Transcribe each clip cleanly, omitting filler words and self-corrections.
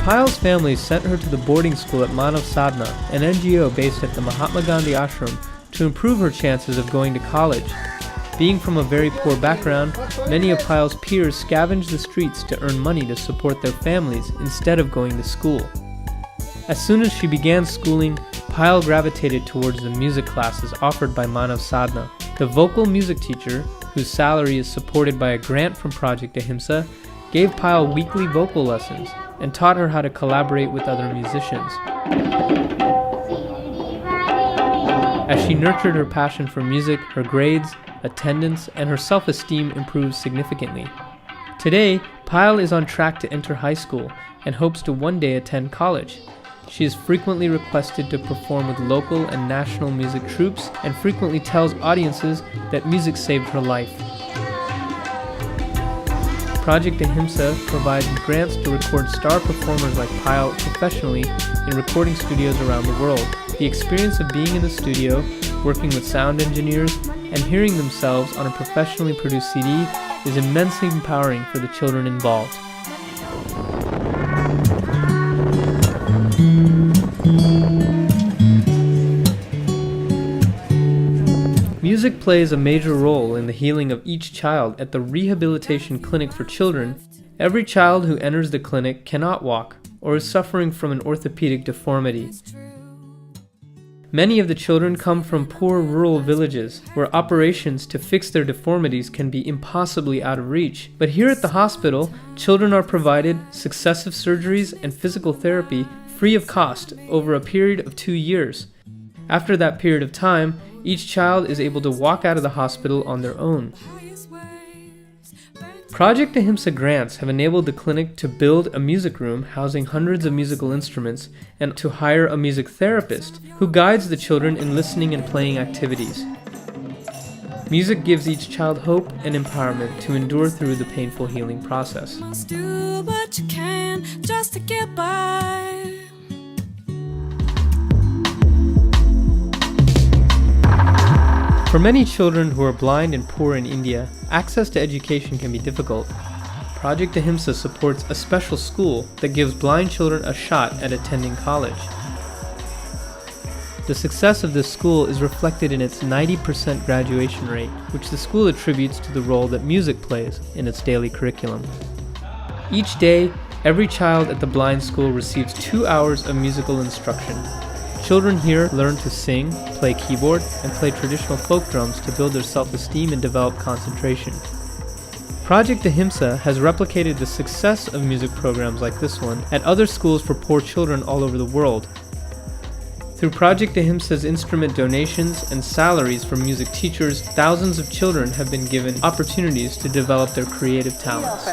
Payal's family sent her to the boarding school at Manav Sadhana, an NGO based at the Mahatma Gandhi Ashram, to improve her chances of going to college. Being from a very poor background, many of Payal's peers scavenged the streets to earn money to support their families instead of going to school. As soon as she began schooling, Payal gravitated towards the music classes offered by Manav Sadhana. The vocal music teacher, whose salary is supported by a grant from Project Ahimsa, gave Payal weekly vocal lessons and taught her how to collaborate with other musicians. As she nurtured her passion for music, her grades, attendance, and her self-esteem improved significantly. Today, Payal is on track to enter high school and hopes to one day attend college. She is frequently requested to perform with local and national music troupes and frequently tells audiences that music saved her life. Project Ahimsa provides grants to record star performers like Payal professionally in recording studios around the world. The experience of being in the studio, working with sound engineers, and hearing themselves on a professionally produced CD is immensely empowering for the children involved. Music plays a major role in the healing of each child. At the Rehabilitation Clinic for Children, every child who enters the clinic cannot walk or is suffering from an orthopedic deformity. Many of the children come from poor rural villages where operations to fix their deformities can be impossibly out of reach. But here at the hospital, children are provided successive surgeries and physical therapy free of cost over a period of 2 years. After that period of time, each child is able to walk out of the hospital on their own. Project Ahimsa grants have enabled the clinic to build a music room housing hundreds of musical instruments and to hire a music therapist who guides the children in listening and playing activities. Music gives each child hope and empowerment to endure through the painful healing process. Do what you can just to get by. For many children who are blind and poor in India, access to education can be difficult. Project Ahimsa supports a special school that gives blind children a shot at attending college. The success of this school is reflected in its 90% graduation rate, which the school attributes to the role that music plays in its daily curriculum. Each day, every child at the blind school receives 2 hours of musical instruction. Children here learn to sing, play keyboard, and play traditional folk drums to build their self-esteem and develop concentration. Project Ahimsa has replicated the success of music programs like this one at other schools for poor children all over the world. Through Project Ahimsa's instrument donations and salaries from music teachers, thousands of children have been given opportunities to develop their creative talents.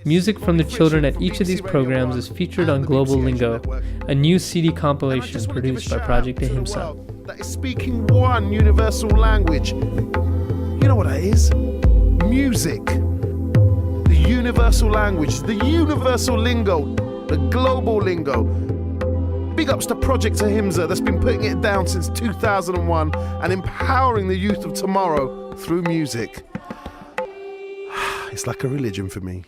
Music from the children at each of these programs is featured on Global Lingo, a new CD compilation produced by Project Ahimsa. That is speaking one universal language. You know what that is? Music. The universal language, the universal lingo, the global lingo. Big ups to Project Ahimsa that's been putting it down since 2001 and empowering the youth of tomorrow through music. It's like a religion for me.